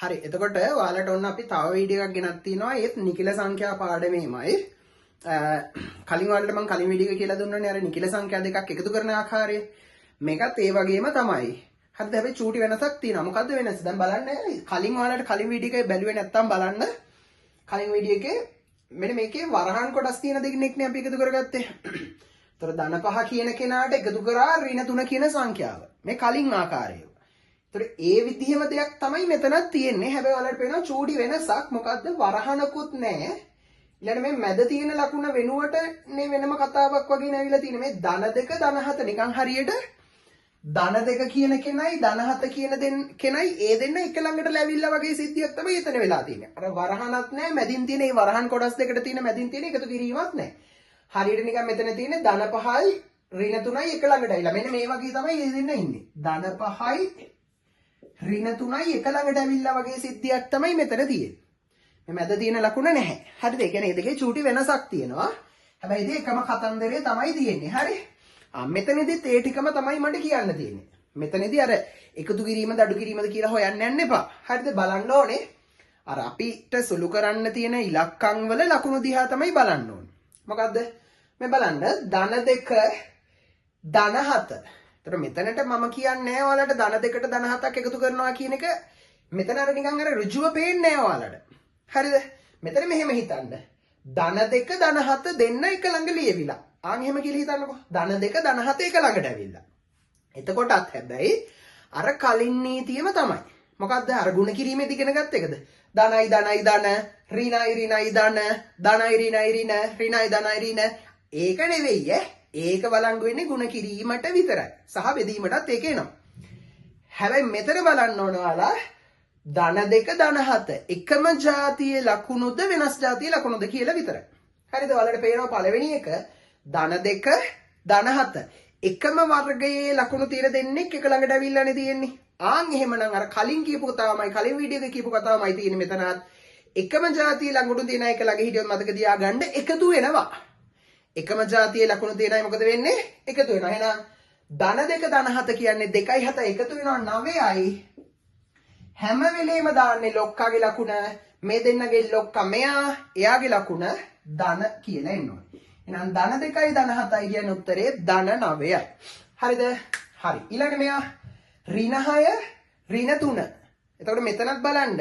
හරි එතකොට ඔයාලට ඔන්න අපි තව වීඩියෝ එකක් ගෙනත් තිනවා ඒත් නිකිල සංඛ්‍යා පාඩමේමයි කලින් ඔයාලට මම කලින් වීඩියෝ එක කියලා දුන්නානේ අර නිකිල සංඛ්‍යා දෙකක් එකතු කරන ආකාරය මේකත් ඒ වගේම තමයි හරිද හැබැයි චූටි වෙනසක් තියෙනවා මොකද්ද වෙනස දැන් බලන්න කලින් ඔයාලට කලින් වීඩියෝ එකේ බැලුවේ නැත්තම් බලන්න කලින් වීඩියෝ එකේ මෙන්න මේකේ වරහන් කොටස් තියෙන දෙකෙක්නේ අපි එකතු කරගත්තේ ඒතර ධන 5 කියන කෙනාට එකතු කරා ඍණ 3 කියන සංඛ්‍යාව මේ කලින් ආකාරය ඒතර ඒ විදිහම දෙයක් තමයි මෙතනත් තියෙන්නේ. හැබැයි ඔයාලට පේනවා චූටි වෙනසක්. මොකද්ද? වරහනකුත් නැහැ. ඊළඟ මේ මැද තියෙන ලකුණ වෙනුවට නේ වෙනම කතාවක් වගේ නැවිලා තියෙන්නේ. මේ ධන 2 ධන 7 නිකන් හරියට ධන 2 කියන කෙනයි ධන 7 කියන කෙනයි ඒ දෙන්න එක ළඟට ලැබිලා වගේ සිද්ධියක් තමයි එතන වෙලා තියෙන්නේ. අර වරහනක් නැහැ. මැදින් තියෙන මේ වරහන් කොටස් දෙකට තියෙන මැදින් තියෙන එකතු කිරීමක් නැහැ. හරියට නිකන් මෙතන තියෙන්නේ ධන 5යි ඍණ 3යි එක ළඟට ඇවිල්ලා. මෙන්න මේ වගේ තමයි මේ දෙන්න ඉන්නේ. ධන 5යි ඍණ 3යි එක ළඟට ඇවිල්ලා වගේ සිද්ධියක් තමයි මෙතන තියෙන්නේ. මේ මැද තියෙන ලකුණ නැහැ. හරිද? ඒ කියන්නේ මේ දෙකේ චූටි වෙනසක් තියෙනවා. හැබැයි ඉතින් එකම කතන්දරේ තමයි තියෙන්නේ. හරි? මෙතනදිත් ඒ ටිකම තමයි මට කියන්න තියෙන්නේ. මෙතනදී අර එකතු කිරීමද අඩු කිරීමද කියලා හොයන්න යන්න එපා. හරිද? බලන්න ඕනේ. අර අපිට සුළු කරන්න තියෙන ඉලක්කම් වල ලකුණු දිහා තමයි බලන්න ඕනේ. මොකද්ද? මේ බලන්න ධන 2 ධන 7 ඒතර මෙතනට මම කියන්නේ නැහැ ඔයාලට ධන 2ට ධන 7ක් එකතු කරනවා කියන එක මෙතන අර නිකන් අර ඍජුව පේන්නේ නැහැ ඔයාලට. හරිද? මෙතන මෙහෙම හිතන්න. ධන 2 ධන 7 දෙන්න එක ළඟ ලියවිලා. ආන් එහෙම කියලා හිතන්නකෝ. ධන 2 ධන 7 එක ළඟට ඇවිල්ලා. එතකොටත් හැබැයි අර කලින් නීතියම තමයි. මොකද්ද? අර ගුණ කිරීමේදී ඉගෙන ගත්ත එකද? ධනයි ධනයි ධන ඍණයි ඍණයි ධන ධනයි ඍණයි ඍණ ඍණයි ධනයි ඍණ ඒක නෙවෙයි ඈ. ඒක බලංගු වෙන්නේ ಗುಣ කිරීමට විතරයි. සහ බෙදීමටත් ඒක එනවා. හැබැයි මෙතන බලන්න ඕන ඔයාලා ධන 2 ධන 7 එකම જાතියේ ලකුණුද වෙනස් જાතියේ ලකුණුද කියලා විතරයි. හරිද? ඔයාලට පේනවා පළවෙනි එක ධන 2 ධන 7 එකම වර්ගයේ ලකුණු තියෙන දෙන්නෙක් එක ළඟට ඇවිල්ලානේ තියෙන්නේ. ආන් එහෙමනම් අර කලින් කියපු කතාවමයි කලින් වීඩියෝ එකේ කියපු කතාවමයි තියෙන්නේ මෙතනත්. එකම જાතියේ ලකුණු තියෙන එක ළඟ හිටියොත් මතක තියාගන්න එකතු වෙනවා. එකම જાතියේ ලකුණු තියෙනයි මොකද වෙන්නේ? එකතු වෙනවා. එහෙනම් ධන 2 ධන 7 කියන්නේ 2යි 7 එකතු වෙනවා 9යි. හැම වෙලේම දාන්නේ ලොක්කාගේ ලකුණ මේ දෙන්නගේ ලොක්කා මෙයා එයාගේ ලකුණ ධන කියලා එන්න ඕනේ. එහෙනම් ධන 2යි ධන 7යි කියන උත්තරේ ධන 9යි. හරිද? හරි. ඊළඟ මෙයා ඍණ 6 ඍණ 3. එතකොට මෙතනත් බලන්න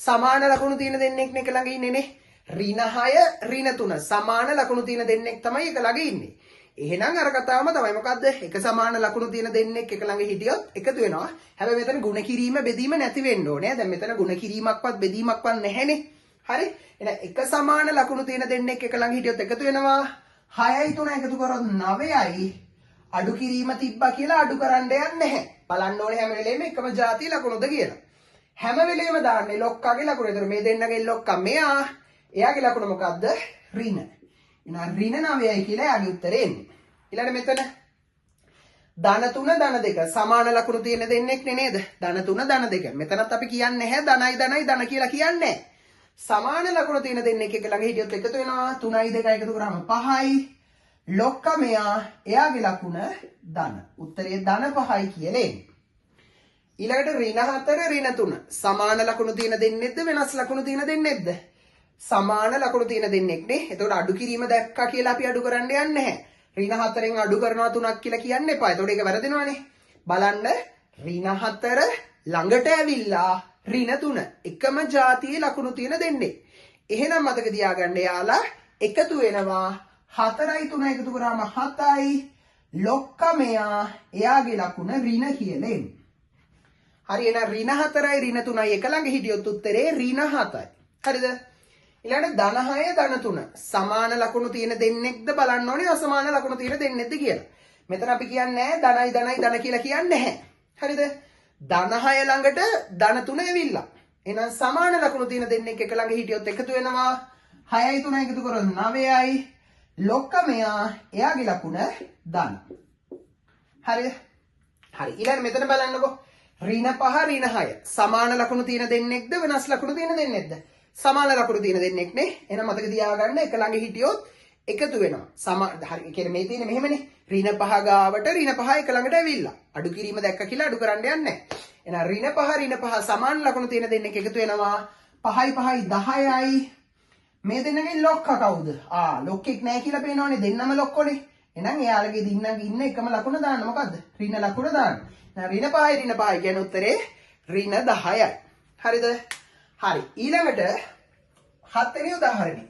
සමාන ලකුණු තියෙන දෙන්නෙක් නේ එක ළඟ ඉන්නේ නේ. ඍණ 6 ඍණ 3 සමාන ලකුණු තියෙන දෙන්නෙක් තමයි එක ළඟ ඉන්නේ. එහෙනම් අර කතාවම තමයි මොකද්ද? එක සමාන ලකුණු තියෙන දෙන්නෙක් එක ළඟ හිටියොත් එකතු වෙනවා. හැබැයි මෙතන ಗುಣ කිරීම බෙදීම නැති වෙන්න ඕනේ. දැන් මෙතන ಗುಣ කිරීමක්වත් බෙදීමක්වත් නැහැනේ. හරි? එහෙනම් එක සමාන ලකුණු තියෙන දෙන්නෙක් එක ළඟ හිටියොත් එකතු වෙනවා. 6යි 3 එකතු කරොත් 9යි. අඩු කිරීම තිබ්බා කියලා අඩු කරන්න යන්නේ නැහැ. බලන්න ඕනේ හැම වෙලේම එකම જાතිය ලකුණුද කියලා. හැම වෙලේම දාන්නේ ලොක්කාගේ ලකුණ. ඒතර මේ දෙන්නගේ ලොක්කා මෙයා එයාගේ ලකුණ මොකද්ද? ඍණ. එහෙනම් ඍණ 9යි කියලා එයාගේ උත්තරේ එන්නේ. ඊළඟ මෙතන ධන 3 ධන 2 සමාන ලකුණු තියෙන දෙන්නෙක් නේද? ධන 3 ධන 2. මෙතනත් අපි කියන්නේ නැහැ ධනයි ධනයි ධන කියලා කියන්නේ නැහැ. සමාන ලකුණු තියෙන දෙන්නෙක් එක ළඟ හිටියොත් එකතු වෙනවා. 3යි 2යි එකතු කරාම 5යි. ලොක්කා මෙයා එයාගේ ලකුණ ධන. උත්තරේ ධන 5යි කියලා එන්නේ. ඊළඟට ඍණ 4 ඍණ 3 සමාන ලකුණු තියෙන දෙන්නෙක්ද වෙනස් ලකුණු තියෙන දෙන්නෙක්ද? සමාන ලකුණු තියෙන දෙන්නෙක් නේ. එතකොට අඩු කිරීම දැක්කා කියලා අපි අඩු කරන්න යන්නේ නැහැ. ඍණ 4න් අඩු කරනවා 3ක් කියලා කියන්න එපා. එතකොට ඒක වැරදිනවනේ. බලන්න ඍණ 4 ළඟට ඇවිල්ලා ඍණ 3 එකම જાතියේ ලකුණු තියෙන දෙන්නේ. එහෙනම් මතක තියාගන්න යාලා එකතු වෙනවා 4යි 3 එකතු කරාම 7යි. ලොක්කා මෙයා එයාගේ ලකුණ ඍණ කියලා එන්නේ. හරි එහෙනම් ඍණ 4යි ඍණ 3යි එක ළඟ හිටියොත් උත්තරේ ඍණ 7යි. හරිද? ඊළඟට ධන 6 ධන 3 සමාන ලකුණු තියෙන දෙන්නෙක්ද බලන්න ඕනේ අසමාන ලකුණු තියෙන දෙන්නෙක්ද කියලා. මෙතන අපි කියන්නේ ධනයි ධනයි ධන කියලා කියන්නේ නැහැ. හරිද? ධන 6 ළඟට ධන 3 ඇවිල්ලා. එහෙනම් සමාන ලකුණු තියෙන දෙන්නෙක් එක ළඟ හිටියොත් එකතු වෙනවා. 6යි 3 එකතු කරොත් 9යි. ලොක්කා මෙයා එයාගේ ලකුණ ධන. හරිද? හරි. ඊළඟ මෙතන බලන්නකෝ. ඍණ 5 ඍණ 6 සමාන ලකුණු තියෙන දෙන්නෙක්ද වෙනස් ලකුණු තියෙන දෙන්නෙක්ද? සමාන ලකුණු තියෙන දෙන්නෙක් නේ. එහෙනම් මතක තියාගන්න එක ළඟ හිටියොත් එකතු වෙනවා. හරි. ඒ කියන්නේ මේ තියෙන්නේ මෙහෙමනේ. ඍණ 5 ගාවට ඍණ 5 එක ළඟට ඇවිල්ලා. අඩු කිරීම දැක්ක කියලා අඩු කරන්න යන්නේ නැහැ. එහෙනම් ඍණ 5 සමාන ලකුණු තියෙන දෙන්නෙක් එකතු වෙනවා 5යි 5යි 10යි මේ දෙන්නගේ ලොක්ක කවුද? ලොක්කෙක් නැහැ කියලා පේනවනේ දෙන්නම ලොක්කොනේ. එහෙනම් එයාලගේ දින්නගේ ඉන්න එකම ලකුණ දාන්න මොකද්ද? ඍණ ලකුණ දාන්න. ඍණ 5යි කියන උත්තරේ ඍණ 10යි. හරිද? හරි. ඊළඟට 7 වෙනි උදාහරණය.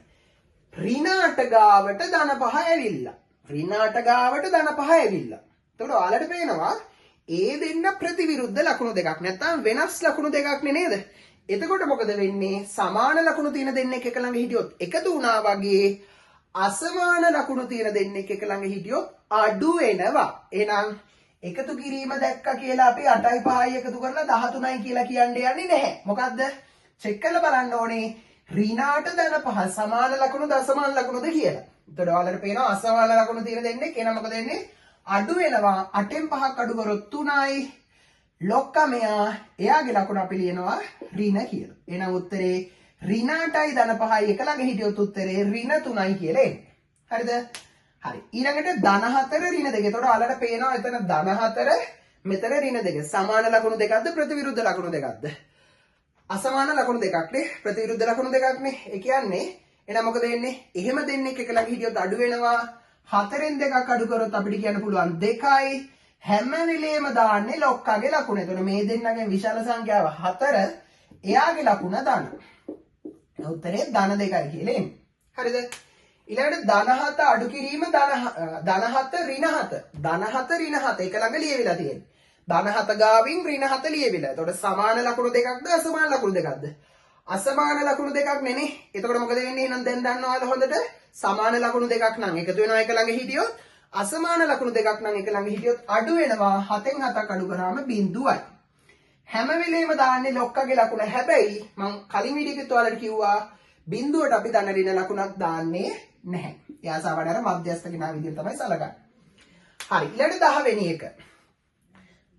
ඍණ 8 ගාවට ධන 5 ඇවිල්ලා. ඍණ 8 ගාවට ධන 5 ඇවිල්ලා. එතකොට ඔයාලට පේනවා ඒ දෙන්න ප්‍රතිවිරුද්ධ ලකුණු දෙකක් නැත්නම් වෙනස් ලකුණු දෙකක් නේද? එතකොට මොකද වෙන්නේ? සමාන ලකුණු තියෙන දෙන්නෙක් එක ළඟ හිටියොත් එකතු වුණා වගේ අසමාන ලකුණු තියෙන දෙන්නෙක් එක ළඟ හිටියොත් අඩු වෙනවා. එහෙනම් එකතු කිරීම දැක්කා කියලා අපි 8යි 5යි එකතු කරලා 13යි කියලා කියන්න යන්නේ නැහැ. මොකද්ද? චෙක් කරලා බලන්න ඕනේ ඍණ 8 ධන 5 සමාන ලකුණුද අසමාන ලකුණුද කියලා. එතකොට ඔයාලට පේනවා අසමාන ලකුණු තියෙන දෙන්නෙක්. එහෙනම් මොකද වෙන්නේ? අඩු වෙනවා. 8න් 5ක් අඩු කරොත් 3යි. ලොක්කා මෙයා එයාගේ ලකුණ අපි ලියනවා ඍණ කියලා. එහෙනම් උත්තරේ ඍණ 8යි ධන 5යි එක ළඟ හිටියොත් උත්තරේ ඍණ 3යි කියලා එන්නේ. හරිද? හරි. ඊළඟට ධන 4 ඍණ 2. එතකොට ඔයාලට පේනවා එතන ධන 4 මෙතන ඍණ 2. සමාන ලකුණු දෙකක්ද ප්‍රතිවිරුද්ධ ලකුණු දෙකක්ද? අසමාන ලකුණු දෙකක් නේ. ප්‍රතිවිරුද්ධ ලකුණු දෙකක් නේ. ඒ කියන්නේ එහෙනම් මොකද වෙන්නේ? එහෙම දෙන්නෙක් එක ළඟ හිටියොත් අඩු වෙනවා. 4න් 2ක් අඩු කරොත් අපිට කියන්න පුළුවන් 2යි. හැම වෙලේම දාන්නේ ලොක්කාගේ ලකුණ. එතකොට මේ දෙන්නගේ විශාල සංඛ්‍යාව 4. එයාගේ ලකුණ ධන. උත්තරේ ධන 2යි කියලා එන්නේ. හරිද? ඊළඟට ධන 7 අඩු කිරීම ධන 7 ඍණ 7. ධන 7 ඍණ 7 එක ළඟ ලියවිලා තියෙන්නේ. ධන 7 ගාවින් ඍණ 7 ලියවිලා. එතකොට සමාන ලකුණු දෙකක්ද අසමාන ලකුණු දෙකක්ද? අසමාන ලකුණු දෙකක් නෙනේ. එතකොට මොකද වෙන්නේ? එහෙනම් දැන් දන්නවද හොඳට? සමාන ලකුණු දෙකක් නම් එකතු වෙනවා එක ළඟ හිටියොත් අසමාන ලකුණු දෙකක් නම් එක ළඟ හිටියොත් අඩු වෙනවා. 7න් 7ක් අඩු කරාම බිඳුවයි. හැම වෙලේම දාන්නේ ලොක්කගේ ලකුණ. හැබැයි මම කලින් වීඩියෝ එකේ ඔයාලට කිව්වා බිඳුවට අපි ධන ඍණ ලකුණක් දාන්නේ නැහැ. එයා සාමාන්‍යයෙන් අර මධ්‍යස්ථ කෙනා විදිහට තමයි සලකන්නේ. හරි. ඊළඟට 10 වෙනි එක.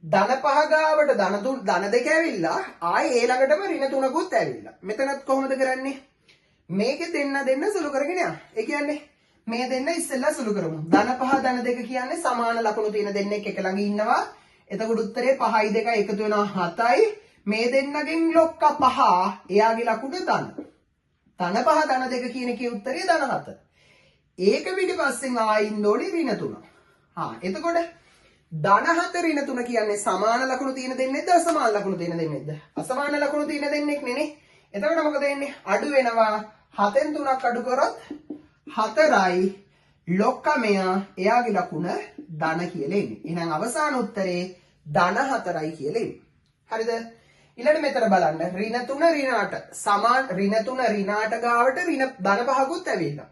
ධන 5 ගාවට ධන 2 ඇවිල්ලා ආයේ ඒ ළඟටම ඍණ 3කුත් ඇවිල්ලා. මෙතනත් කොහොමද කරන්නේ? මේකේ දෙන්න සුළු කරගෙන යන්න. ඒ කියන්නේ මේ දෙන්න ඉස්සෙල්ලා සුළු කරමු. ධන 5 ධන 2 කියන්නේ සමාන ලකුණු තියෙන දෙන්නෙක් එක ළඟ ඉන්නවා. එතකොට උත්තරේ 5යි 2යි එකතු වෙනවා 7යි. මේ දෙන්නගෙන් ලොක්ක 5 එයාගේ ලකුණ ධන. ධන 5 ධන 2 කියන කී උත්තරේ ධන 7. ඒක පිටිපස්සෙන් ආයින් ඕනේ ඍණ 3. එතකොට ධන 7 ඍණ 3 කියන්නේ සමාන ලකුණු තියෙන දෙන්නෙක්ද අසමාන ලකුණු තියෙන දෙන්නෙක්ද? අසමාන ලකුණු තියෙන දෙන්නෙක් නෙනේ. එතකොට මොකද වෙන්නේ? අඩු වෙනවා. 7න් 3ක් අඩු කරොත් 4යි. ලොක්කා මෙයා එයාගේ ලකුණ ධන කියලා එන්නේ. එහෙනම් අවසාන උත්තරේ ධන 4යි කියලා එන්නේ. හරිද? ඊළඟට මෙතන බලන්න ඍණ 3 ඍණ 8 සමාන ඍණ 3 ඍණ 8 ගාවට ඍණ ධන 5කුත් ඇවිල්ලා.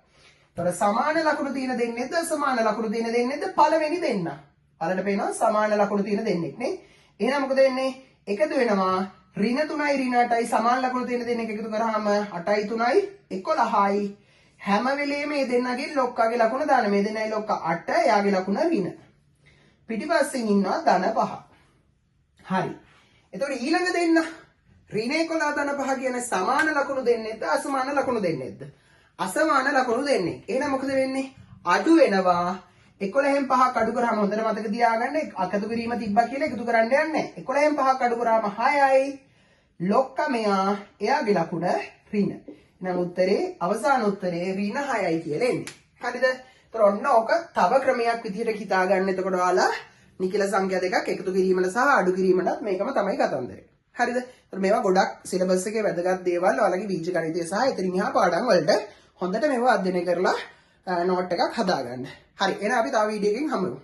ඒතර සමාන ලකුණු තියෙන දෙන්නෙක්ද අසමාන ලකුණු තියෙන දෙන්නෙක්ද? පළවෙනි දෙන්න. බලන්න පේනවා සමාන ලකුණු තියෙන දෙන්නෙක් නේ. එහෙනම් මොකද වෙන්නේ? එකතු වෙනවා ඍණ 3යි ඍණ 8යි සමාන ලකුණු තියෙන දෙන්නෙක් එකතු කරාම 8යි 3යි 11යි. හැම වෙලේම මේ දෙන්නගේ ලොක්කාගේ ලකුණ දාන. මේ දෙන්නයි ලොක්ක 8 එයාගේ ලකුණ ඍණ. පිටිපස්සෙන් ඉන්නවා ධන 5. හරි. එතකොට ඊළඟ දෙන්න ඍණ 11 ධන 5 කියන සමාන ලකුණු දෙන්නෙක්ද අසමාන ලකුණු දෙන්නෙක්ද? අසමාන ලකුණු දෙන්නේ. එහෙනම් මොකද වෙන්නේ? අඩු වෙනවා. 11න් 5ක් අඩු කරාම හොඳට මතක තියාගන්න එකතු කිරීම තිබ්බා කියලා එකතු කරන්න යන්නේ නැහැ. 11න් 5ක් අඩු කරාම 6යි. ලොක්කා මෙයා එයාගේ ලකුණ ඍණ. එහෙනම් උත්තරේ අවසාන උත්තරේ ඍණ 6යි කියලා එන්නේ. හරිද? ඒතර ඔන්න ඕක තව ක්‍රමයක් විදිහට හිතා ගන්න. එතකොට ඔයාලා නිකිල සංඛ්‍යා දෙකක් එකතු කිරීමට සහ අඩු කිරීමටත් මේකම තමයි කතන්දරේ. හරිද? ඒතර මේවා ගොඩක් සිලබස් එකේ වැදගත් දේවල් ඔයාලගේ බීජ ගණිතය සහ එතනින් එහා පාඩම් වලට හොඳට මේවා අධ්‍යයනය කරලා නෝට් එකක් හදාගන්න. හරි. එහෙනම් අපි තව වීඩියෝ එකකින් හමු වෙමු.